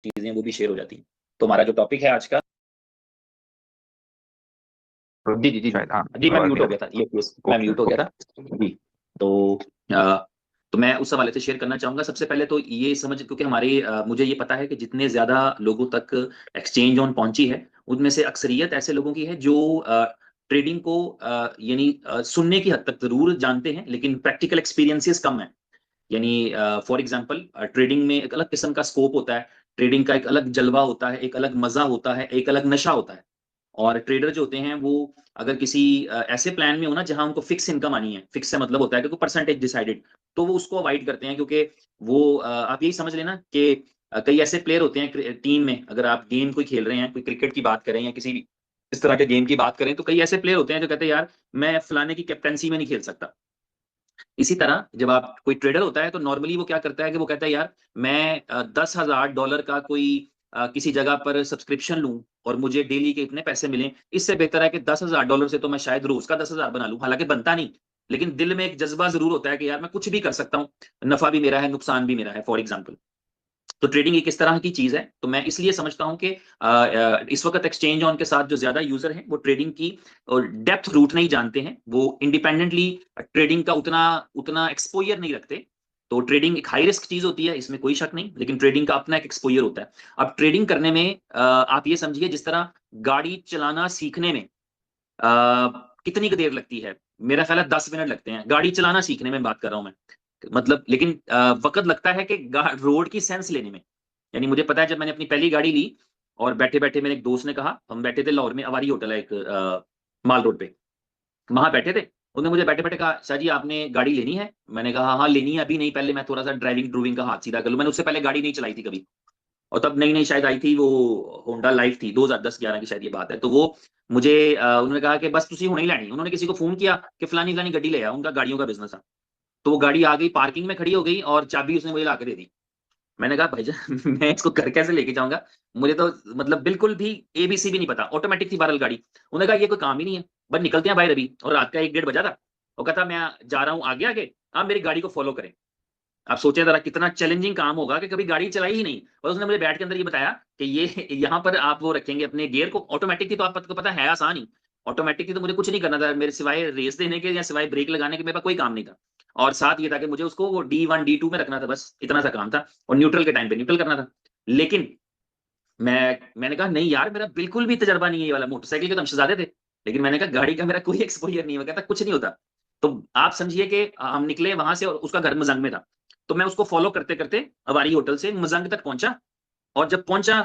चीजें वो भी शेयर हो जाती हैं। तो हमारा जो टॉपिक है आज का, जी जी जी जी शायद हाँ जी, मैं आवाज म्यूट नहीं हो आ गया था, ये मैं रही। ओके म्यूट हो गया था जी। तो तो मैं उस हवाले से शेयर करना चाहूंगा। सबसे पहले तो ये समझ, क्योंकि हमारे मुझे ये पता है कि जितने ज्यादा लोगों तक एक्सचेंज ऑन पहुंची है, उनमें से अक्सरियत ऐसे लोगों की है जो ट्रेडिंग को यानी सुनने की हद तक जरूर जानते हैं, लेकिन प्रैक्टिकल एक्सपीरियंसेस कम है। यानी फॉर एग्जांपल, ट्रेडिंग में एक अलग किस्म का स्कोप होता है, ट्रेडिंग का एक अलग जलवा होता है, एक अलग मजा होता है, एक अलग नशा होता है। और ट्रेडर जो होते हैं वो अगर किसी ऐसे प्लान में हो ना जहां उनको फिक्स इनकम आनी है, फिक्स से मतलब होता है कि परसेंटेज डिसाइडेड, तो वो उसको अवॉइड करते हैं। क्योंकि वो आप यही समझ लेना कि कई ऐसे प्लेयर होते हैं टीम में, अगर आप गेम कोई खेल रहे हैं, कोई क्रिकेट की बात करें या किसी भी इस तरह के गेम की बात करें, तो कई ऐसे प्लेयर होते हैं जो कहते हैं यार मैं फलाने की कैप्टनसी में नहीं खेल सकता। इसी तरह जब आप कोई ट्रेडर होता है तो नॉर्मली वो क्या करता है कि वो कहता है यार मैं $10,000 का कोई किसी जगह पर सब्सक्रिप्शन लूं और मुझे डेली के इतने पैसे मिलें, इससे बेहतर है कि $10,000 से तो मैं शायद रोज का 10,000 बना लूं। हालांकि बनता नहीं, लेकिन दिल में एक जज्बा जरूर होता है कि यार मैं कुछ भी कर सकता हूँ, नफा भी मेरा है नुकसान भी मेरा है, फॉर एग्जाम्पल। तो ट्रेडिंग एक इस तरह की चीज है। तो मैं इसलिए समझता हूं कि इस वक्त एक्सचेंज ऑन के साथ जो ज्यादा यूजर हैं वो ट्रेडिंग की डेप्थ रूट नहीं जानते हैं, वो इंडिपेंडेंटली ट्रेडिंग का उतना उतना एक्सपोजर नहीं रखते। तो ट्रेडिंग एक हाई रिस्क चीज होती है, इसमें कोई शक नहीं, लेकिन ट्रेडिंग का अपना एक एक्सपोजर होता है। अब ट्रेडिंग करने में आप ये समझिए जिस तरह गाड़ी चलाना सीखने में कितनी देर लगती है, मेरा ख्याल है 10 मिनट लगते हैं गाड़ी चलाना सीखने में, बात कर रहा हूं मैं। मतलब लेकिन वक्त लगता है कि रोड की सेंस लेने में। यानी मुझे पता है जब मैंने अपनी पहली गाड़ी ली और बैठे बैठे मेरे एक दोस्त ने कहा, हम बैठे थे लाहौर में, अवारी होटल है एक माल रोड पे, वहां बैठे थे। उन्होंने मुझे बैठे बैठे कहा शाह जी आपने गाड़ी लेनी है। मैंने कहा हाँ लेनी है, अभी नहीं, पहले मैं थोड़ा सा ड्राइविंग ड्रूविंग का हाथ सीधा कर लूं। मैंने उससे पहले गाड़ी नहीं चलाई थी कभी, और तब नई नई शायद आई थी वो होंडा लाइफ थी, 2010-11 की शायद ये बात है। तो वो मुझे उन्होंने कहा कि बस तुसी होने ही लेनी। उन्होंने किसी को फोन किया कि फलानी फलानी गड्डी ले आ, उनका गाड़ियों का बिजनेस था। तो वो गाड़ी आ गई, पार्किंग में खड़ी हो गई और चाबी उसने मुझे ला के दे दी। मैंने कहा भाईजान मैं इसको घर कैसे लेके जाऊंगा, मुझे तो मतलब बिल्कुल भी एबीसी भी नहीं पता, ऑटोमेटिक थी बहरहाल गाड़ी। उन्होंने कहा ये कोई काम ही नहीं है, बस निकलते हैं बाहर अभी, और रात का 1-1:30 बजा था। वो कहता मैं जा रहा हूँ आगे आगे, आप मेरी गाड़ी को फॉलो करें। आप सोचे जरा कितना चैलेंजिंग काम होगा कि कभी गाड़ी चलाई ही नहीं, और उसने मुझे बैठ के अंदर ये बताया कि ये यहाँ पर आप वो रखेंगे अपने गियर को, ऑटोमेटिक थी तो आपको पता है आसान ही। ऑटोमेटिक थी तो मुझे कुछ नहीं करना था, मेरे सिवाय रेस देने के या सिवाय ब्रेक लगाने के मेरे पास कोई काम नहीं था। और साथ ये था कि मुझे उसको वो D1 D2 में रखना था, बस इतना सा काम था, और न्यूट्रल के टाइम पे न्यूट्रल करना था। लेकिन मैंने कहा नहीं यार मेरा बिल्कुल भी तजर्बा नहीं है ये वाला, मोटरसाइकिल के तो हम शहजादे थे, लेकिन मैंने कहा गाड़ी का मेरा कोई एक्सपोजर नहीं है। वो कहता कुछ नहीं होता। तो आप समझिए कि हम निकले वहां से और उसका घर मजंग में था। तो मैं उसको फॉलो करते करते अवारी होटल से मजंग तक पहुंचा, और जब पहुंचा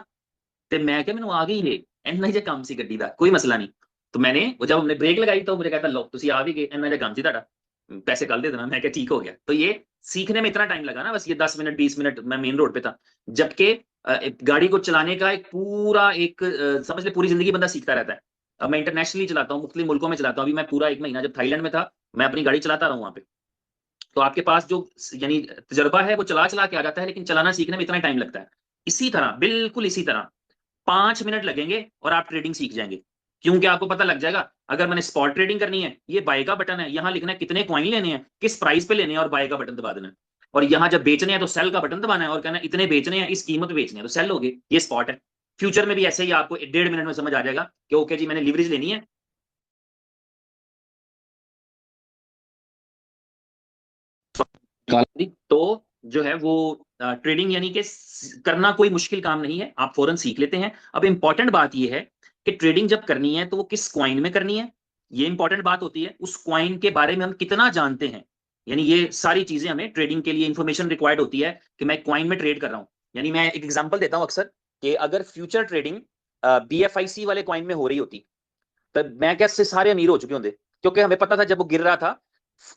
तो मैं क्या मैंने आ गई है इन्ना जे काम सी गड्डी दा कोई मसला नहीं। तो मैंने वो जब हमने ब्रेक लगाई तो मुझे कहता लो तुसी आ भी गए, इन्ना जे काम सी ताड़ा, पैसे कल दे देना। मैं क्या ठीक हो गया। तो ये सीखने में इतना टाइम लगा ना, बस ये 10 मिनट 20 मिनट मैं मेन रोड पे था। जबकि एक गाड़ी को चलाने का एक पूरा एक समझ ले पूरी जिंदगी बंदा सीखता रहता है। अब मैं इंटरनेशनली चलाता हूँ, मुख्तलिफ मुल्कों में चलाता हूँ। अभी मैं पूरा 1 महीना जब थाईलैंड में था, मैं अपनी गाड़ी चलाता रहा वहां पे। तो आपके पास जो यानी तजर्बा है वो चला चला के आ जाता है, लेकिन चलाना सीखने में इतना टाइम लगता है। इसी तरह बिल्कुल इसी तरह 5 मिनट लगेंगे और आप ट्रेडिंग सीख जाएंगे। क्योंकि आपको पता लग जाएगा अगर मैंने स्पॉट ट्रेडिंग करनी है, ये बाय का बटन है, यहां लिखना है कितने कॉइन लेने हैं, किस प्राइस पे लेने हैं, और बाय का बटन दबा देना है। और यहां जब बेचने हैं तो सेल का बटन दबाना है और कहना है इतने बेचने हैं, इस कीमत पे बेचने हैं, तो सेल हो गए, ये स्पॉट है। फ्यूचर में भी ऐसे ही आपको 1.5 मिनट में समझ आ जाएगा कि ओके जी मैंने लिवरेज लेनी है। तो जो है वो ट्रेडिंग यानी कि करना कोई मुश्किल काम नहीं है, आप फौरन सीख लेते हैं। अब इंपॉर्टेंट बात यह है कि ट्रेडिंग जब करनी है तो वो किस क्वाइन में करनी है, ये इंपॉर्टेंट बात होती है। उस क्वाइन के बारे में हम कितना जानते हैं, यानी ये सारी चीजें हमें ट्रेडिंग के लिए इंफॉर्मेशन रिक्वायर्ड होती है कि मैं क्वाइन में ट्रेड कर रहा हूं। यानी मैं एक एग्जांपल देता हूं अक्सर कि अगर फ्यूचर ट्रेडिंग BFIC वाले क्वाइन में हो रही होती, तब मैं क्या सारे अमीर हो चुके होंगे। क्योंकि हमें पता था जब वो गिर रहा था,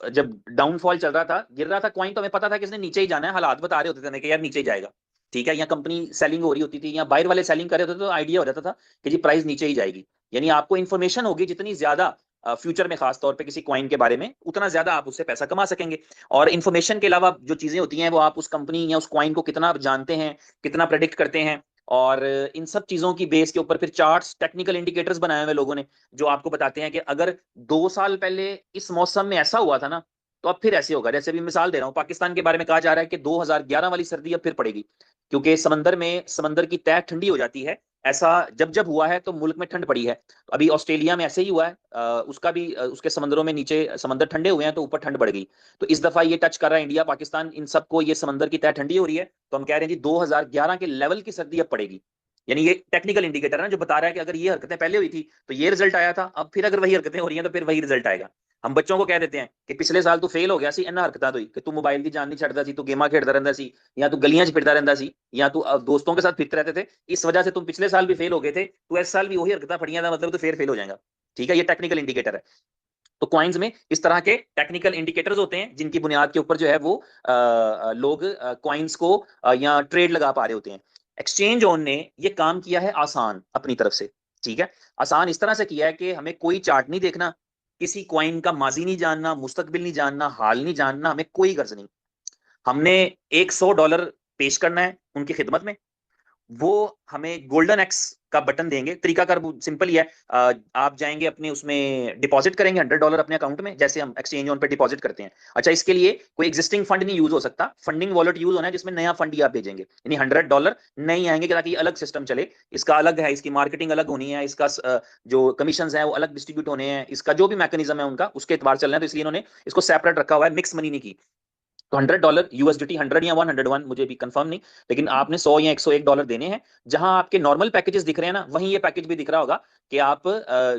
जब डाउनफॉल चल रहा था, गिर रहा था क्वाइन, तो हमें पता था कि इसने नीचे ही जाना है, हालात बता रहे होते थे कि यार नीचे ही जाएगा। ठीक है, या कंपनी सेलिंग हो रही होती थी या बायर वाले सेलिंग कर रहे होते तो आइडिया हो जाता था कि जी प्राइस नीचे ही जाएगी। यानी आपको इंफॉर्मेशन होगी जितनी ज्यादा फ्यूचर में खास तौर पे किसी क्वाइन के बारे में, उतना ज्यादा आप उससे पैसा कमा सकेंगे। और इन्फॉर्मेशन के अलावा जो चीजें होती हैं वो आप उस कंपनी या उस क्वाइन को कितना जानते हैं, कितना प्रेडिक्ट करते हैं। और इन सब चीजों की बेस के ऊपर फिर चार्ट्स, टेक्निकल इंडिकेटर्स बनाए हुए लोगों ने, जो आपको बताते हैं कि अगर 2 साल पहले इस मौसम में ऐसा हुआ था ना, तो अब फिर ऐसे होगा। जैसे भी मिसाल दे रहा हूं, पाकिस्तान के बारे में कहा जा रहा है कि 2011 वाली सर्दी अब फिर पड़ेगी। क्योंकि समंदर की तह ठंडी हो जाती है। ऐसा जब जब हुआ है तो मुल्क में ठंड पड़ी है। तो अभी ऑस्ट्रेलिया में ऐसे ही हुआ है, उसका भी उसके समंदरों में नीचे समंदर ठंडे हुए हैं तो ऊपर ठंड बढ़ गई। तो इस दफा ये टच कर रहा है इंडिया पाकिस्तान, इन सबको ये समंदर की तह ठंडी हो रही है, तो हम कह रहे हैं जी 2011 के लेवल की सर्दी अब पड़ेगी। यानी ये टेक्निकल इंडिकेटर है ना, जो बता रहा है कि अगर ये हरकतें पहले हुई थी तो ये रिजल्ट आया था, अब फिर अगर वही हरकतें हो रही हैं तो फिर वही रिजल्ट आएगा। हम बच्चों को कह देते हैं कि पिछले साल तू फेल हो गया सी, इन्ना हरकतां तो कि तू मोबाइल की जान नहीं छड़ता सी, तू गेमां खेलता रहता सी, या तू गलियां च फिरता रहता सी, या तू दोस्तों के साथ फिरते रहते थे, इस वजह से तुम पिछले साल भी फेल हो गए थे, तू इस साल भी वही हरकतां फड़ियां था, मतलब तो फिर फेल हो जाएगा। ठीक है, ये टेक्निकल इंडिकेटर है। तो क्वाइंस में इस तरह के टेक्निकल इंडिकेटर्स होते हैं जिनकी बुनियाद के ऊपर जो है वो लोग क्वाइंस को या ट्रेड लगा पा रहे होते हैं। एक्सचेंज ऑन ने ये काम किया है आसान अपनी तरफ से। ठीक है, आसान इस तरह से किया है कि हमें कोई चार्ट नहीं देखना, किसी क्वाइन का माजी नहीं जानना, मुस्तकबिल नहीं जानना, हाल नहीं जानना, हमें कोई गर्ज नहीं। हमने $100 पेश करना है उनकी खिदमत में, वो हमें गोल्डन एक्स का बटन देंगे। तरीकाकार सिंपल ही है, आप जाएंगे अपने उसमें डिपॉजिट करेंगे $100 अपने अकाउंट में, जैसे हम एक्सचेंज ऑन पे डिपॉजिट करते हैं। अच्छा, इसके लिए कोई एग्जिस्टिंग फंड नहीं यूज हो सकता, फंडिंग वॉलेट यूज होना है जिसमें नया फंड ही आप भेजेंगे, यानी $100 नहीं आएंगे ताकि अलग सिस्टम चले। इसका अलग है, इसकी मार्केटिंग अलग होनी है, इसका जो कमीशन है वो अलग डिस्ट्रीब्यूट होने हैं, इसका जो भी मैकेनिज्म है उनका उसके एतबार चलना है, तो इसलिए इन्होंने इसको सेपरेट रखा हुआ है, मिक्स मनी नहीं की। तो $100 यूएसडीटी, 100 या 101 मुझे भी कंफर्म नहीं, लेकिन आपने 100 या $101 देने हैं। जहां आपके नॉर्मल पैकेजेस दिख रहे हैं ना, वहीं ये पैकेज भी दिख रहा होगा कि आप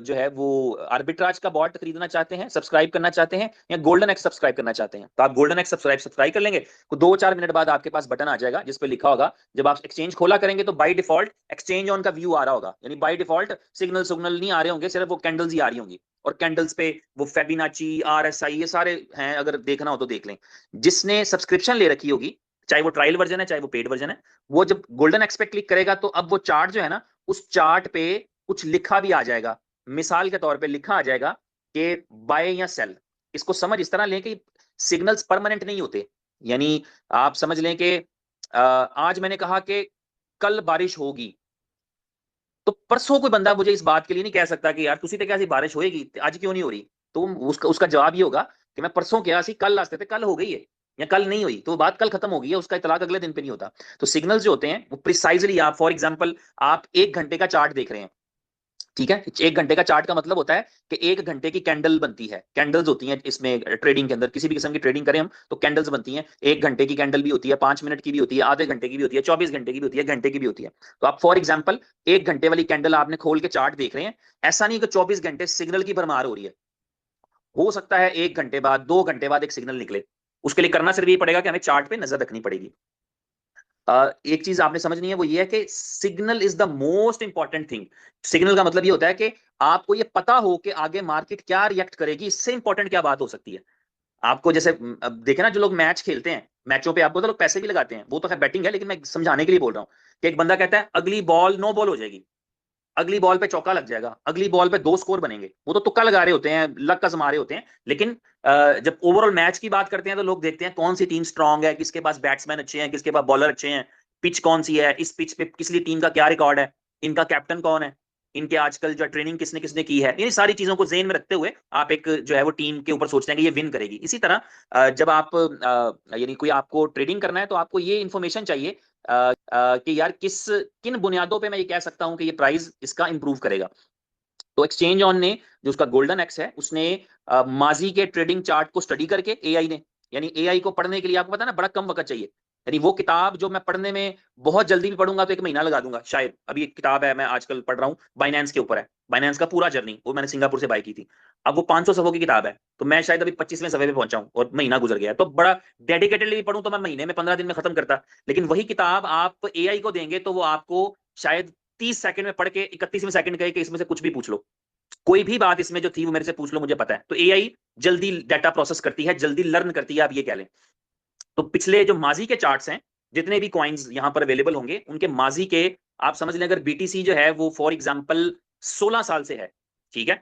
जो है वो आर्बिट्राज का बॉट खरीदना चाहते हैं, सब्सक्राइब करना चाहते हैं, या गोल्डन एक्स सब्सक्राइब करना चाहते हैं, तो आप गोल्डन एक्स सब्सक्राइब कर लेंगे। तो 2-4 मिनट बाद आपके पास बटन आ जाएगा जिस पे लिखा होगा, जब आप एक्सचेंज खोला करेंगे तो बाय डिफॉल्ट एक्सचेंज ऑन का व्यू आ रहा होगा, यानी बाय डिफॉल्ट सिग्नल नहीं आ रहे होंगे, सिर्फ वो कैंडल्स ही आ रही होंगी। और कैंडल्स पे वो फेबिनाची, आरएसआई, ये सारे हैं, अगर देखना हो तो देख लें। जिसने सब्सक्रिप्शन ले रखी होगी, चाहे वो ट्रायल वर्जन है चाहे वो पेड वर्जन है, वो जब गोल्डन एक्स पे क्लिक करेगा तो अब वो चार्ट जो है ना, उस चार्ट पे कुछ लिखा भी आ जाएगा। मिसाल के तौर पे लिखा आ जाएगा कि बाय या सेल। इसको समझ इस तरह लें कि सिग्नल्स परमानेंट नहीं होते। यानी आप समझ लें कि आज मैंने कहा कि कल बारिश होगी, तो परसों कोई बंदा मुझे इस बात के लिए नहीं कह सकता कि यार तुसी तो क्या सी बारिश होएगी आज क्यों नहीं हो रही। तो उसका उसका जवाब ये होगा कि मैं परसों क्या सी, कल आस्ते थे, कल हो गई है, या कल नहीं हुई तो बात कल खत्म हो गई है, उसका इतलाक अगले दिन पे नहीं होता। तो सिग्नल्स जो होते हैं वो प्रिसाइजली, आप फॉर एग्जांपल आप 1 घंटे का चार्ट देख रहे हैं, ठीक है, 1 घंटे का चार्ट का मतलब होता है कि 1 घंटे की कैंडल बनती है। कैंडल्स होती हैं इसमें ट्रेडिंग के अंदर, किसी भी किस्म की ट्रेडिंग करें हम तो कैंडल्स बनती हैं। 1 घंटे की कैंडल भी होती है, 5 मिनट की भी होती है, आधे घंटे की भी होती है, 24 घंटे की भी होती है, घंटे की भी होती है। तो आप फॉर एग्जाम्पल 1 घंटे वाली कैंडल आपने खोल के चार्ट देख रहे हैं, ऐसा नहीं कि 24 घंटे सिग्नल की भरमार हो रही है। हो सकता है 1 घंटे बाद, 2 घंटे बाद एक सिग्नल निकले, उसके लिए करना सिर्फ ये पड़ेगा कि हमें चार्ट पे नजर रखनी पड़ेगी। एक चीज आपने समझनी है, वो ये है कि signal is the most important thing. Signal का मतलब ये होता है कि आपको ये पता हो कि आगे मार्केट क्या रिएक्ट करेगी, इससे इंपॉर्टेंट क्या बात हो सकती है। आपको जैसे अब देखे ना, जो लोग मैच खेलते हैं, मैचों पे आपको तो लोग पैसे भी लगाते हैं, वो तो खैर बैटिंग है, लेकिन मैं समझाने के लिए बोल रहा हूँ कि एक बंदा कहता है अगली बॉल नो बॉल हो जाएगी, अगली बॉल पे चौका लग जाएगा, अगली बॉल पे 2 स्कोर बनेंगे, वो तो तुक्का लगा रहे होते हैं, लक का जमा रहे होते हैं। लेकिन जब ओवरऑल मैच की बात करते हैं तो लोग देखते हैं कौन सी टीम स्ट्रांग है, किसके पास बैट्समैन अच्छे हैं, किसके पास बॉलर अच्छे हैं, पिच कौन सी है, इस पिच पे किस लिए टीम का क्या रिकॉर्ड है, इनका कैप्टन कौन है, इनके आजकल जो ट्रेनिंग किसने किसने की है, इन सारी चीजों को जेन में रखते हुए आप एक जो है वो टीम के ऊपर सोचते हैं कि ये विन करेगी। इसी तरह जब आप यानी कोई आपको ट्रेडिंग करना है तो आपको ये इंफॉर्मेशन चाहिए कि यार किन बुनियादों पे मैं ये कह सकता हूं कि ये प्राइस इसका इंप्रूव करेगा। तो एक्सचेंज ऑन ने, जो उसका गोल्डन एक्स है, उसने माजी के ट्रेडिंग चार्ट को स्टडी करके, एआई ने, यानी एआई को पढ़ने के लिए आपको पता है ना बड़ा कम वक्त चाहिए। यानी वो किताब जो मैं पढ़ने में बहुत जल्दी भी पढ़ूंगा तो 1 महीना लगा दूंगा शायद। अभी एक किताब है मैं आजकल पढ़ रहा हूँ, बाइनेंस के ऊपर है, बाइनेंस का पूरा जर्नी, वो मैंने सिंगापुर से बाय की थी। अब वो 500 सफ़ों की किताब है, तो मैं शायद अभी 25वें सफ़े पे पहुंचा हूँ और महीना गुजर गया। तो बड़ा डेडिकेटेडली भी पढ़ूं तो मैं महीने में 15 दिन में खत्म करता। लेकिन वही किताब आप एआई को देंगे तो वो आपको शायद 30 सेकंड में पढ़ के 31वें सेकंड कहे कि इसमें से कुछ भी पूछ लो, कोई भी बात इसमें जो थी वो मेरे से पूछ लो, मुझे पता है। तो एआई जल्दी डाटा प्रोसेस करती है, जल्दी लर्न करती है, आप ये कह लें। तो पिछले जो माजी के चार्ट्स हैं, जितने भी कॉइन्स यहां पर अवेलेबल होंगे, उनके माजी के आप समझ लें, अगर बीटीसी जो है वो फॉर एग्जांपल 16 साल से है, ठीक है,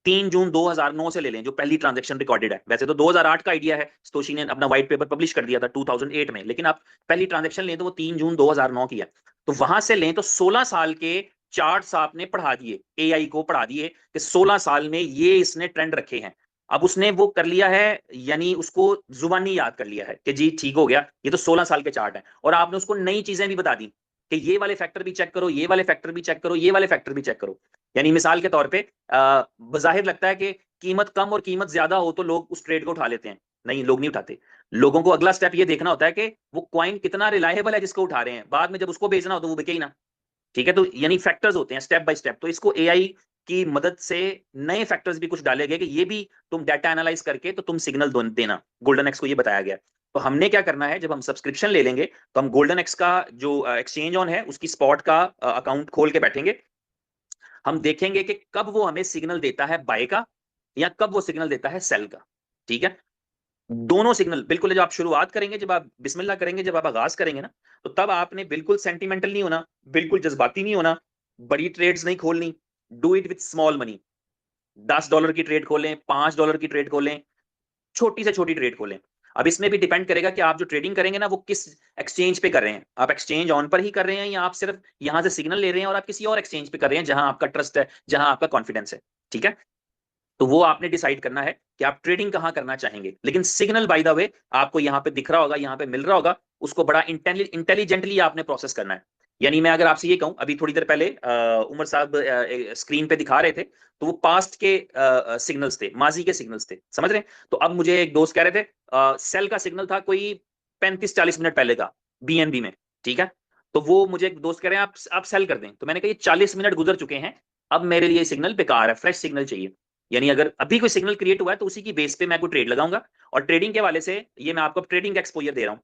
3 जून 2009 से ले लें जो पहली ट्रांजैक्शन रिकॉर्डेड है। वैसे तो 2008 का आइडिया है, स्तोशी ने अपना व्हाइट पेपर पब्लिश कर दिया था 2008 में, लेकिन आप पहली ट्रांजैक्शन लें तो वो 3 जून 2009 की है। तो वहां से लें तो 16 साल के चार्ट्स आपने पढ़ा दिए, एआई को पढ़ा दिए कि 16 साल में ये इसने ट्रेंड रखे हैं। अब उसने वो कर लिया है, यानी उसको जुबानी याद कर लिया है कि जी ठीक हो गया, ये तो 16 साल के चार्ट है, और आपने उसको नई चीजें भी बता दी कि ये वाले फैक्टर भी चेक करो, ये वाले फैक्टर भी चेक करो, ये वाले फैक्टर भी चेक करो। यानी मिसाल के तौर पे बजाहिर लगता है कि कीमत कम और कीमत ज्यादा हो तो लोग उस ट्रेड को उठा लेते हैं, नहीं, लोग नहीं उठाते। लोगों को अगला स्टेप ये देखना होता है कि वो क्वाइन कितना रिलायबल है जिसको उठा रहे हैं, बाद में जब उसको बेचना हो तो वो बिके ही ना। ठीक है, तो यानी फैक्टर्स होते हैं स्टेप बाय स्टेप। तो इसको एआई की मदद से नए फैक्टर्स भी कुछ डाले गए कि ये भी तुम डाटा एनालाइज करके तो तुम सिग्नल देना। गोल्डन एक्स को ये बताया गया। तो हमने क्या करना है, जब हम सब्सक्रिप्शन ले लेंगे तो हम गोल्डन एक्स का जो एक्सचेंज ऑन है उसकी स्पॉट का अकाउंट खोल के बैठेंगे। हम देखेंगे कि कब वो हमें सिग्नल देता है बाय का या कब वो सिग्नल देता है सेल का। ठीक है, दोनों सिग्नल बिल्कुल, जब आप शुरुआत करेंगे, जब आप बिस्मिल्लाह करेंगे, जब आप आगाज करेंगे ना, तो तब आपने बिल्कुल सेंटिमेंटल नहीं होना, बिल्कुल जज्बाती नहीं होना, बड़ी ट्रेड्स नहीं खोलनी। Do it with small money. $10 की ट्रेड खोलें, $5 की ट्रेड खोलें, छोटी से छोटी ट्रेड खोलें। अब इसमें भी डिपेंड करेगा कि आप जो ट्रेडिंग करेंगे ना वो किस एक्सचेंज पे कर रहे हैं। आप एक्सचेंज ऑन पर ही कर रहे हैं या आप सिर्फ यहां से सिग्नल ले रहे हैं और आप किसी और एक्सचेंज पे कर रहे हैं जहां आपका ट्रस्ट है, जहां आपका कॉन्फिडेंस है। ठीक है, तो वो आपने डिसाइड करना है कि आप ट्रेडिंग कहां करना चाहेंगे। लेकिन सिग्नल बाय द वे आपको यहां पे दिख रहा होगा, यहां पे मिल रहा होगा, उसको बड़ा इंटेलिजेंटली आपने प्रोसेस करना है। यानी मैं अगर आपसे ये कहूं, अभी थोड़ी देर पहले उमर साहब स्क्रीन पे दिखा रहे थे, तो वो पास्ट के सिग्नल्स थे, माजी के सिग्नल्स थे, समझ रहे हैं। तो अब मुझे एक दोस्त कह रहे थे सेल का सिग्नल था कोई 35-40 मिनट पहले का बीएनबी में। ठीक है, तो वो मुझे एक दोस्त कह रहे हैं आप सेल कर दें, तो मैंने कहा ये 40 मिनट गुजर चुके हैं, अब मेरे लिए सिग्नल बेकार है, फ्रेश सिग्नल चाहिए। यानी अगर अभी कोई सिग्नल क्रिएट हुआ है तो उसी की बेस पे मैं कोई ट्रेड लगाऊंगा। और ट्रेडिंग के हवाले से, ये मैं आपको ट्रेडिंग का एक्सपोजर दे रहा हूं,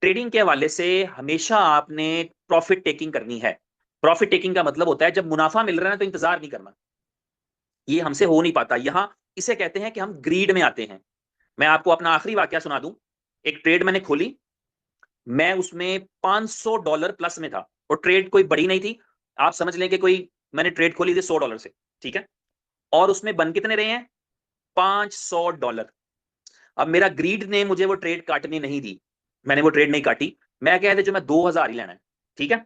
ट्रेडिंग के हवाले से हमेशा आपने प्रॉफिट टेकिंग करनी है। प्रॉफिट टेकिंग का मतलब होता है जब मुनाफा मिल रहा है तो इंतजार नहीं करना, ये हमसे हो नहीं पाता। यहां इसे कहते हैं कि हम ग्रीड में आते हैं। मैं आपको अपना आखिरी वाकया सुना दूं। एक ट्रेड मैंने खोली, मैं उसमें $500 प्लस में था, और ट्रेड कोई बड़ी नहीं थी। आप समझ लें कि कोई, मैंने ट्रेड खोली थी $100 से। ठीक है, और उसमें बन कितने रहे हैं, $500। अब मेरा ग्रीड ने मुझे वो ट्रेड काटने नहीं दी, मैंने वो ट्रेड नहीं काटी। मैं कह रहे जो मैं 2000 ही लेना है। ठीक है,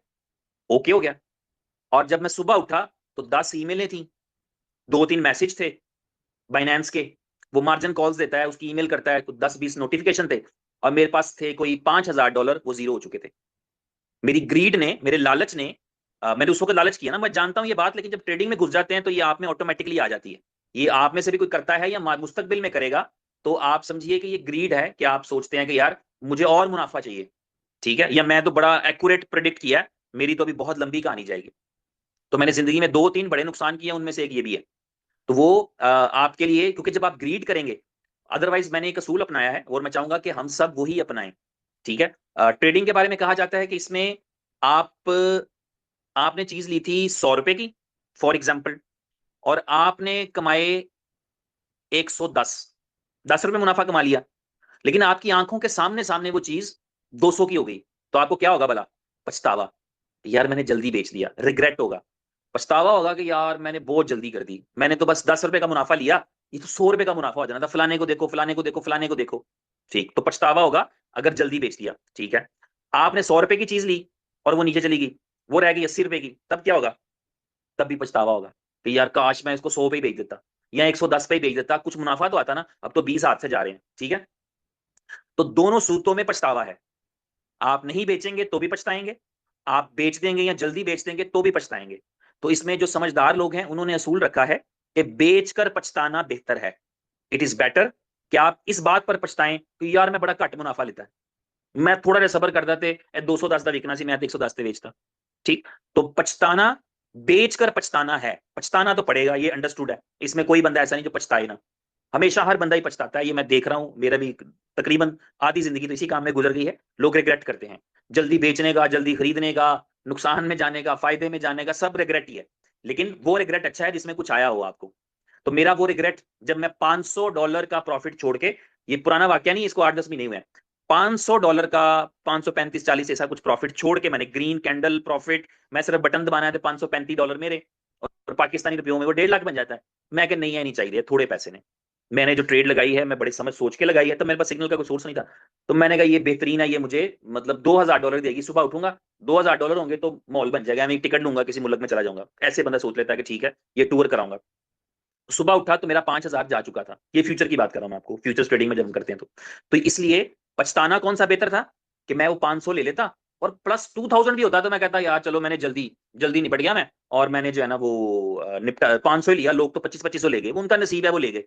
ओके हो गया। और जब मैं सुबह उठा तो 10 ईमेलें थी, 2-3 मैसेज थे बाइनेंस के, वो मार्जिन कॉल्स देता है, उसकी ईमेल करता है, तो 10-20 नोटिफिकेशन थे, और मेरे पास थे कोई $5000, वो जीरो हो चुके थे। मेरी ग्रीड ने, मेरे लालच ने, मैंने उस वक्त लालच किया ना, मैं जानता हूं ये बात, लेकिन जब ट्रेडिंग में घुस जाते हैं तो ये आप में ऑटोमेटिकली आ जाती है। ये आप में से भी कोई करता है या मुस्तकबिल में करेगा, तो आप समझिए कि ये ग्रीड है कि आप सोचते हैं कि यार मुझे और मुनाफा चाहिए। ठीक है, या मैं तो बड़ा एक्यूरेट प्रिडिक्ट किया है, मेरी तो अभी बहुत लंबी कहानी जाएगी। तो मैंने जिंदगी में 2-3 बड़े नुकसान किए, उनमें से एक ये भी है। तो वो आपके लिए, क्योंकि जब आप ग्रीड करेंगे, अदरवाइज मैंने एक असूल अपनाया है और मैं चाहूंगा कि हम सब वही अपनाएं। ठीक है, ट्रेडिंग के बारे में कहा जाता है कि इसमें आप आपने चीज ली थी $100 की, फॉर एग्जाम्पल, और आपने कमाए 110, ₹10 मुनाफा कमा लिया, लेकिन आपकी आंखों के सामने सामने वो चीज 200 की हो गई, तो आपको क्या होगा भला, पछतावा, यार मैंने जल्दी बेच दिया, रिग्रेट होगा। पछतावा होगा कि यार मैंने बहुत जल्दी कर दी, मैंने तो बस ₹10 का मुनाफा लिया, ये तो ₹100 का मुनाफा हो जाना था, फलाने को देखो, फलाने को देखो, फलाने को देखो। ठीक, तो पछतावा होगा अगर जल्दी बेच दिया। ठीक है, आपने ₹100 की चीज ली और वो नीचे चली गई, वो रह गई ₹80 की, तब क्या होगा, तब भी पछतावा होगा कि यार काश मैं इसको 100 पे ही बेच देता या 110 पे ही बेच देता, कुछ मुनाफा तो आता ना, अब तो 20 हाथ से जा रहे हैं। ठीक है, तो दोनों सूरतों में पछतावा है। आप नहीं बेचेंगे तो भी पछताएंगे, आप बेच देंगे या जल्दी बेच देंगे तो भी पछताएंगे। तो इसमें जो समझदार लोग हैं उन्होंने असूल रखा है कि बेचकर पछताना बेहतर है। इट इज बेटर कि आप इस बात पर पछताएं कि यार मैं बड़ा घट मुनाफा लेता है, मैं थोड़ा सा सबर करता थे, 210 का विकना सी, मैं 110 पे बेचता। ठीक, तो पछताना, बेचकर पछताना है, पछताना तो पड़ेगा, ये अंडरस्टूड है, इसमें कोई बंदा ऐसा नहीं जो पछताए ना। हमेशा हर बंदा ही पछताता है, ये मैं देख रहा हूं, मेरा भी तकरीबन आधी जिंदगी तो इसी काम में गुजर गई है। लोग रिग्रेट करते हैं, जल्दी बेचने का, जल्दी खरीदने का, नुकसान में जाने का, फायदे में जाने का, सब रिग्रेट ही है। लेकिन वो रिग्रेट अच्छा है जिसमें कुछ आया हो आपको। तो मेरा वो रिग्रेट, जब मैं $500 का प्रॉफिट छोड़ के, ये पुराना वाक्य नहीं, इसको 8-10 महीने हुए हैं, $500 का 535-40 ऐसा कुछ प्रॉफिट छोड़ के, मैंने ग्रीन कैंडल प्रॉफिट, मैं सिर्फ बटन दबाना है तो $535 मेरे, और पाकिस्तानी रुपयों में वो 1.5 लाख बन जाता है। मैं क्या, नहीं आनी चाहिए थोड़े पैसे ने, मैंने जो ट्रेड लगाई है मैं बड़े समझ सोच के लगाई है, तो मेरे पास सिग्नल का कोई सोर्स नहीं था। तो मैंने कहा ये बेहतरीन है, ये मुझे मतलब $2000 देगी, सुबह उठूंगा $2000 होंगे तो मॉल बन जाएगा, मैं टिकट लूंगा, किसी मुल्क में चला जाऊंगा। ऐसे बंदा सोच लेता है कि ठीक है ये टूर कराऊंगा। सुबह उठा तो मेरा 5,000 जा चुका था। ये फ्यूचर की बात कर रहा हूं मैं आपको, फ्यूचर्स ट्रेडिंग में जब हम करते हैं तो इसलिए पछताना कौन सा बेहतर था कि मैं वो 500 ले लेता और प्लस 2000 भी होता तो मैं कहता यार चलो मैंने जल्दी जल्दी निपट गया मैं, और मैंने जो है ना वो निपटा 500 लिया। लोग तो 25-25 ले गए, उनका नसीब है, वो ले गए।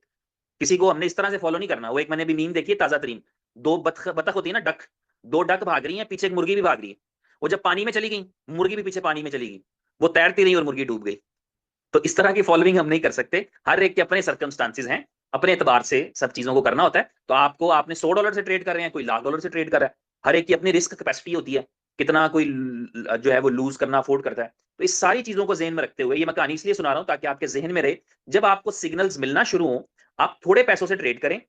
किसी को हमने इस तरह से फॉलो नहीं करना। वो एक मैंने भी मीम देखी है ताजा तरीन, दो बतख होती है ना, डक, दो डक भाग रही है, पीछे एक मुर्गी भी भाग रही है। वो जब पानी में चली गई, मुर्गी भी पीछे पानी में चली गई, वो तैरती रही और मुर्गी डूब गई। तो इस तरह की फॉलोइंग हम नहीं कर सकते। हर एक के अपने सर्कमस्टांसिस हैं, अपने एतबार से सब चीजों को करना होता है। तो आपको, आपने $100 से ट्रेड कर रहे हैं, कोई $1,00,000 से ट्रेड कर रहा है, हर एक की अपनी रिस्क कैपेसिटी होती है, कितना कोई जो है वो लूज करना अफोर्ड करता है। तो इस सारी चीजों को जहन में रखते हुए ये मैं कहानी इसलिए सुना रहा हूं ताकि आपके जहन में रहे, जब आपको सिग्नल्स मिलना शुरू हो, आप थोड़े पैसों से ट्रेड करें।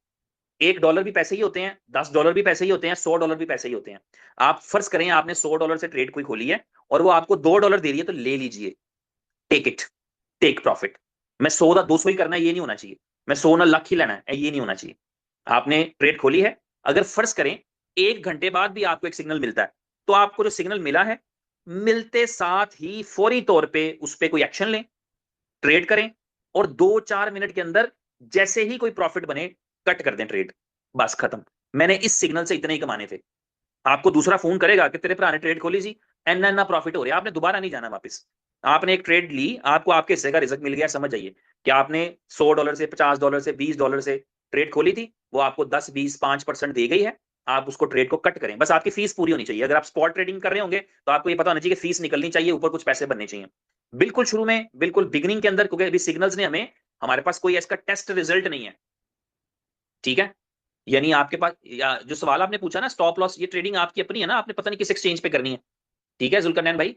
$1 भी पैसे ही होते हैं, $10 भी पैसे ही होते हैं, $100 भी पैसे ही होते हैं। आप फर्ज करें आपने $100 से ट्रेड कोई खोली है और वो आपको $2 दे रही है, तो ले लीजिए, टेक इट, टेक प्रॉफिट। मैं 100 का 200 ही करना है, ये नहीं होना चाहिए। मैं 100 ना लाख ही लेना है, ये नहीं होना चाहिए। आपने ट्रेड खोली है, अगर फर्ज करें 1 घंटे बाद भी आपको एक सिग्नल मिलता है, तो आपको जो सिग्नल मिला है, मिलते साथ ही फौरी तौर पे उस पर कोई एक्शन लें, ट्रेड करें, और 2-4 मिनट के अंदर जैसे ही कोई प्रॉफिट बने, कट कर दें ट्रेड। बस खत्म। मैंने इस सिग्नल से इतने ही कमाने थे। आपको दूसरा फोन करेगा कि तेरे भरा ने ट्रेड खोली जी, एना प्रॉफिट हो रहा है, आपने दोबारा नहीं जाना वापस। आपने एक ट्रेड ली, आपको आपके हिस्से का रिजल्ट मिल गया, समझ जाइए कि आपने $100 से, $50 से, $20 से ट्रेड खोली थी, वो आपको 10-20-5% दी गई है। आप उसको ट्रेड को कट करें, बस आपकी फीस पूरी होनी चाहिए। अगर आप स्पॉट ट्रेडिंग कर रहे होंगे तो आपको ये पता होना चाहिए कि फीस निकलनी चाहिए, ऊपर कुछ पैसे बनने चाहिए। बिल्कुल शुरू में, बिल्कुल बिगिनिंग के अंदर, क्योंकि अभी सिग्नल्स ने हमें, हमारे पास कोई इसका टेस्ट रिजल्ट नहीं है, ठीक है। यानी आपके पास जो सवाल आपने पूछा ना, स्टॉप लॉस, ये ट्रेडिंग आपकी अपनी है ना, आपने पता नहीं किस एक्सचेंज पे करनी है, ठीक है जुल्करनैन भाई।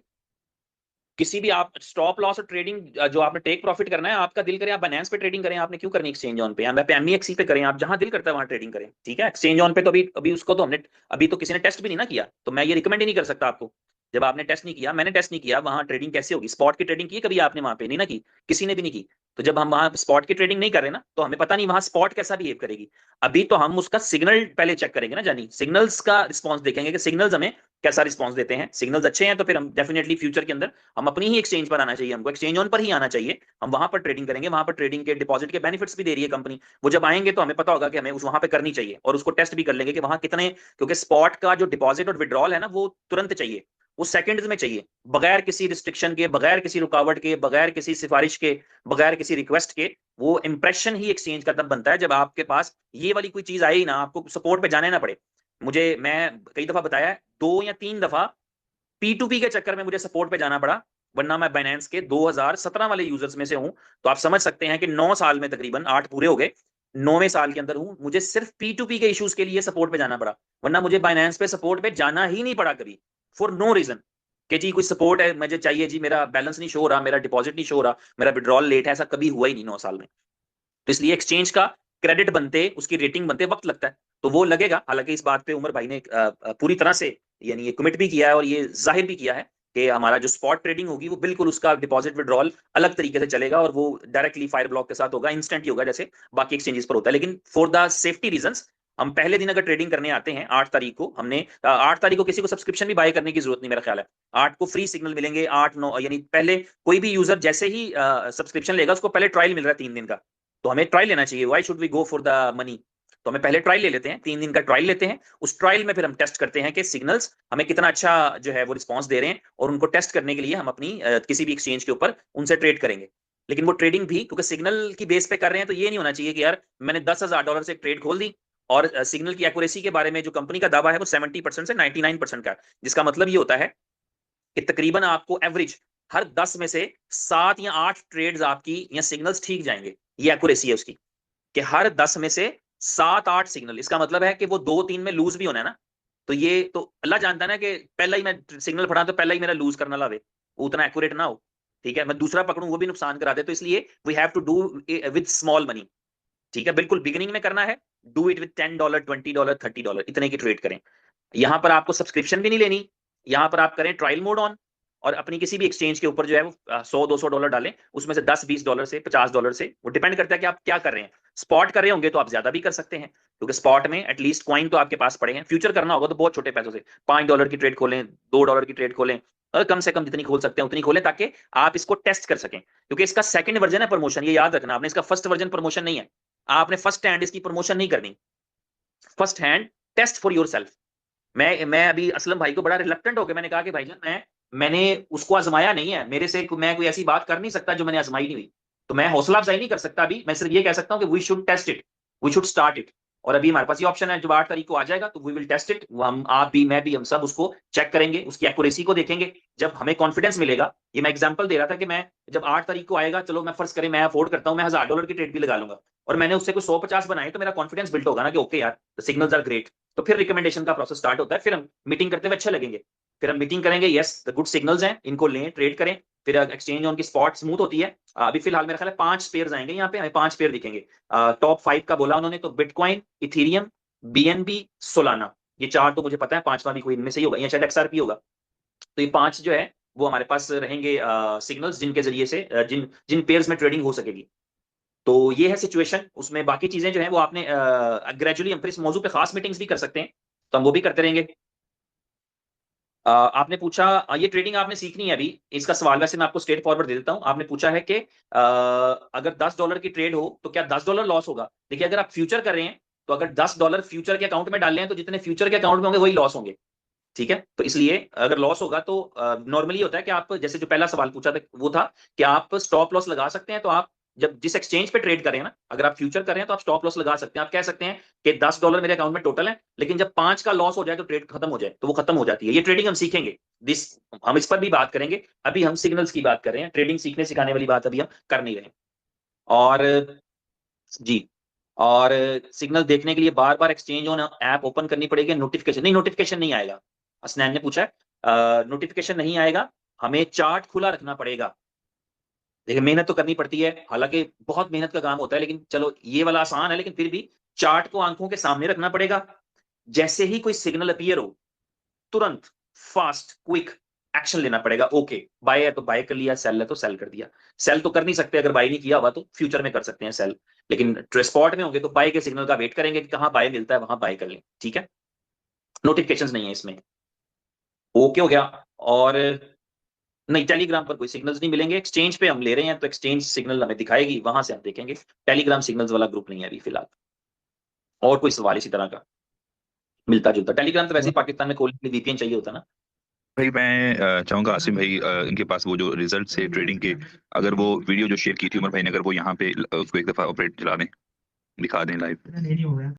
किसी भी आप स्टॉप लॉस और ट्रेडिंग जो आपने टेक प्रॉफिट करना है, आपका दिल करे आप बाइनेंस पे ट्रेडिंग करें, आपने क्यों करनी एक्सचेंज ऑन पे, या एमईएक्सी पे करें, आप जहां दिल करता है वहां ट्रेडिंग करें, ठीक है। एक्सचेंज ऑन पे तो अभी अभी उसको तो हमने, अभी तो किसी ने टेस्ट भी नहीं ना किया, तो मैं ये रिकमेंड ही नहीं कर सकता आपको। जब आपने टेस्ट नहीं किया, मैंने टेस्ट नहीं किया, वहां ट्रेडिंग कैसे होगी? स्पॉट की ट्रेडिंग की कभी आपने? वहां पे नहीं ना की, किसी ने भी नहीं की। तो जब हम वहां स्पॉट की ट्रेडिंग नहीं कर रहे ना, तो हमें पता नहीं वहां स्पॉट कैसा बिहेव करेगी। अभी तो हम उसका सिग्नल पहले चेक करेंगे ना, जानी सिग्नल्स का रिस्पॉन्स देखेंगे कि सिग्नल्स हमें कैसा रिस्पॉन्स देते हैं। सिग्नल्स अच्छे हैं तो फिर हम डेफिनेटली फ्यूचर के अंदर हम अपनी ही एक्सचेंज पर आना चाहिए, हमको एक्सचेंज ऑन पर ही आना चाहिए। हम वहां पर ट्रेडिंग करेंगे, वहां पर ट्रेडिंग के डिपॉजिट के बेनिफिट्स भी दे रही है कंपनी। वो जब आएंगे तो हमें पता होगा कि हमें उस वहां पे करनी चाहिए, और उसको टेस्ट भी कर लेंगे कि वहां कितने, क्योंकि स्पॉट का जो डिपॉजिट और विड्रॉल है ना, वो तुरंत चाहिए, वो सेकंड्स में चाहिए, बगैर किसी रिस्ट्रिक्शन के, बगैर किसी रुकावट के, बगैर किसी सिफारिश के, बगैर किसी रिक्वेस्ट के। वो इंप्रेशन ही एक्सचेंज का तब बनता है जब आपके पास ये वाली कोई चीज आई ना, आपको सपोर्ट पे जाने ना पड़े। मुझे, मैं कई दफा बताया है, 2 या 3 दफा P2P के चक्कर में मुझे सपोर्ट पे जाना पड़ा, वरना मैं बाइनेंस के 2017 वाले यूजर्स में से हूं। तो आप समझ सकते हैं कि 9 साल में, तकरीबन 8 पूरे हो गए, 9वें साल के अंदर हूं, मुझे सिर्फ P2P के इश्यूज के लिए सपोर्ट पे जाना पड़ा, वरना मुझे बाइनेंस पे सपोर्ट पे जाना ही नहीं पड़ा कभी, फॉर नो रीजन कि जी कोई सपोर्ट है मुझे चाहिए, जी मेरा बैलेंस नहीं शो हो रहा, मेरा डिपॉजिट नहीं शो हो रहा, मेरा विड्रॉल लेट है, ऐसा कभी हुआ ही नहीं 9 साल में। तो इसलिए एक्सचेंज का क्रेडिट बनते, उसकी रेटिंग बनते वक्त लगता है, तो वो लगेगा। हालांकि इस बात पे उमर भाई ने पूरी तरह से, यानी ये कमिट भी किया है और ये जाहिर भी किया है कि हमारा जो स्पॉट ट्रेडिंग होगी वो बिल्कुल उसका डिपॉजिट विड्रॉल अलग तरीके से चलेगा, और वो डायरेक्टली फायर ब्लॉक के साथ होगा, इंस्टेंट ही होगा जैसे बाकी एक्सचेंजेस पर होता है। लेकिन फॉर द सेफ्टी रीजंस, हम पहले दिन अगर ट्रेडिंग करने आते हैं 8 तारीख को, हमने 8 तारीख को किसी को सब्सक्रिप्शन भी बाय करने की जरूरत नहीं, मेरा ख्याल है 8 को फ्री सिग्नल मिलेंगे, 8-9, यानी पहले कोई भी यूजर जैसे ही सब्सक्रिप्शन लेगा, उसको पहले ट्रायल मिल रहा है 3 दिन का, तो हमें ट्रायल लेना चाहिए। Why should we go for the money? तो हमें पहले ट्रायल ले लेते हैं, 3 दिन का ट्रायल लेते हैं। उस ट्रायल में फिर हम टेस्ट करते हैं कि सिग्नल्स हमें कितना अच्छा जो है वो रिस्पॉन्स दे रहे हैं, और उनको टेस्ट करने के लिए हम अपनी किसी भी एक्सचेंज के ऊपर उनसे ट्रेड करेंगे। लेकिन वो ट्रेडिंग भी क्योंकि सिग्नल की बेस पे कर रहे हैं, तो ये नहीं होना चाहिए कि यार मैंने $10,000 से ट्रेड खोल दी, और सिग्नल की एक्यूरेसी के बारे में जो कंपनी का दावा है वो 70% से 99% का, जिसका मतलब ये होता है कि तकरीबन आपको एवरेज हर 10 में से 7 या 8 ट्रेड्स आपकी या सिग्नल्स ठीक जाएंगे। ये एक्यूरेसी है उसकी, कि हर 10 में से 7-8 सिग्नल, इसका मतलब है कि वो 2-3 में लूज भी होना है ना। तो ये तो अल्लाह जानता है ना कि पहला ही मैं सिग्नल फड़ा तो पहला ही मेरा लूज करना लावे, वो उतना एक्यूरेट ना हो, ठीक है। मैं दूसरा पकड़ूं वो भी नुकसान करा दे, तो इसलिए we have to do with small money, ठीक है। बिल्कुल बिगिनिंग में करना है, डू इट विद $10, $20, $30, इतने की ट्रेड करें। यहां पर आपको सब्सक्रिप्शन भी नहीं लेनी, यहां पर आप करें ट्रायल मोड ऑन, और अपनी किसी भी एक्सचेंज के ऊपर जो है वो $100-200 डालें, उसमें से $10-20 से $50 से, वो डिपेंड करता है कि आप क्या कर रहे हैं। स्पॉट कर रहे होंगे तो आप ज्यादा भी कर सकते हैं, क्योंकि स्पॉट में एटलीस्ट कॉइन तो आपके पास पड़े हैं। फ्यूचर करना होगा तो बहुत छोटे पैसों से $5 की ट्रेड खोलें, $2 की ट्रेड खोलें, और कम से कम जितनी खोल सकते हैं उतनी खोलें ताकि आप इसको टेस्ट कर सकें, क्योंकि इसका सेकंड वर्जन है प्रमोशन, ये याद रखना आपने, इसका फर्स्ट वर्जन प्रमोशन नहीं है। आपने फर्स्ट हैंड इसकी प्रमोशन नहीं करनी, first hand test for yourself. मैं अभी असलम भाई को बड़ा रिलक्टेंट होकर मैंने कहा कि भाईजान मैंने उसको आजमाया नहीं है, मेरे से मैं कोई ऐसी बात कर नहीं सकता जो मैंने आजमाई नहीं हुई, तो मैं हौसला अफजाई नहीं कर सकता अभी, मैं सिर्फ ये कह सकता हूं कि we should test it, we should start it. और अभी हमारे पास ये ऑप्शन है, जब 8 तारीख को आ जाएगा तो वी विल टेस्ट इट, हम आप भी मैं भी हम सब उसको चेक करेंगे, उसकी एक्यूरेसी को देखेंगे। जब हमें कॉन्फिडेंस मिलेगा, ये मैं एग्जांपल दे रहा था कि मैं जब 8 तारीख को आएगा, चलो मैं फर्ज करें मैं अफोर्ड करता हूं, मैं $1000 की ट्रेड भी लगा लूंगा और मैंने उससे कोई 100-50 बनाए, तो मेरा कॉन्फिडेंस बिल्ड होगा ना कि ओके यार द सिग्नल्स आर ग्रेट। तो फिर रिकमेंडेशन का प्रोसेस स्टार्ट होता है, फिर हम मीटिंग करते हुए अच्छे लगेंगे, फिर हम मीटिंग करेंगे, यस द गुड सिग्नल्स हैं, इनको लें, ट्रेड करें, फिर एक्सचेंज ऑन की स्पॉट स्मूथ होती है। अभी फिलहाल मेरा ख्याल है 5 पेयर्स आएंगे यहाँ पे, हमें 5 पेयर दिखेंगे। टॉप 5 का बोला उन्होंने, तो बिटकॉइन, इथेरियम, बीएनबी, सोलाना, ये 4 तो मुझे पता है, 5वां भी कोई इनमें से ही होगा, या शायद एक्सआरपी होगा। तो ये 5 जो है वो हमारे पास रहेंगे सिग्नल्स, जिनके जरिए से जिन जिन पेयर्स में ट्रेडिंग हो सकेगी। तो ये है सिचुएशन, उसमें बाकी चीजें जो है वो आपने ग्रेजुअली हम फिर इस मौजू पे खास मीटिंग्स भी कर सकते हैं, तो हम वो भी करते रहेंगे। आपने पूछा ये ट्रेडिंग आपने सीखनी है अभी, इसका सवाल वैसे मैं आपको स्ट्रेट फॉरवर्ड दे देता हूं। आपने पूछा है कि अगर $10 की ट्रेड हो तो क्या $10 लॉस होगा? देखिए अगर आप फ्यूचर कर रहे हैं तो अगर $10 फ्यूचर के अकाउंट में डाल रहे हैं तो जितने फ्यूचर के अकाउंट में होंगे वही लॉस होंगे, ठीक है? तो इसलिए अगर लॉस होगा तो नॉर्मली होता है कि आप जैसे जो पहला सवाल पूछा था वो था कि आप स्टॉप लॉस लगा सकते हैं, तो आप जब जिस एक्सचेंज पे ट्रेड कर रहे हैं ना, अगर आप फ्यूचर कर रहे हैं तो आप स्टॉप लॉस लगा सकते हैं। आप कह सकते हैं कि $10 मेरे अकाउंट में टोटल है, लेकिन जब 5 का लॉस हो जाए तो ट्रेड खत्म हो जाए, तो वो खत्म हो जाती है। ये ट्रेडिंग हम सीखेंगे, दिस हम इस पर भी बात करेंगे। अभी हम सिग्नल्स की बात कर रहे हैं, ट्रेडिंग सीखने सिखाने वाली बात अभी हम कर नहीं रहे। और जी, और सिग्नल देखने के लिए बार बार एक्सचेंज ऑन ऐप ओपन करनी पड़ेगी, नोटिफिकेशन नहीं, नोटिफिकेशन नहीं आएगा। असनैन ने पूछा है, नोटिफिकेशन नहीं आएगा, हमें चार्ट खुला रखना पड़ेगा। देखिए मेहनत तो करनी पड़ती है, हालांकि बहुत मेहनत का काम होता है, लेकिन चलो ये वाला आसान है, लेकिन फिर भी चार्ट को आंखों के सामने रखना पड़ेगा। जैसे ही कोई सिग्नल अपीयर हो, तुरंत फास्ट क्विक एक्शन लेना पड़ेगा। ओके बाय है तो बाय कर लिया, सेल है तो सेल कर दिया। सेल तो कर नहीं सकते, अगर बाय नहीं किया हुआ तो फ्यूचर में कर सकते हैं सेल, लेकिन स्पॉट में होंगे तो बाय के सिग्नल का वेट करेंगे कि कहां बाय मिलता है वहां बाय कर लें, ठीक है? नोटिफिकेशंस नहीं है इसमें। ओके हो गया। और नहीं, टेलीग्राम पर कोई सिग्नल्स नहीं मिलेंगे, एक्सचेंज पे हम ले रहे हैं तो एक्सचेंज सिग्नल हमें दिखाएगी, वहां से हम देखेंगे। टेलीग्राम सिग्नल्स वाला ग्रुप नहीं है अभी फिलहाल। और कोई सवाल इसी तरह का मिलता जुलता? टेलीग्राम तो वैसे ही पाकिस्तान में खोलने के लिए वीपीएन चाहिए होता ना। भाई मैं चाहूंगा आसिम भाई इनके पास वो जो रिजल्ट है ट्रेडिंग के, अगर वो वीडियो जो शेयर की थी उमर भाई ने, अगर वो यहाँ पे उसको एक दफा ऑपरेट चला दें, दिखा दें लाइव।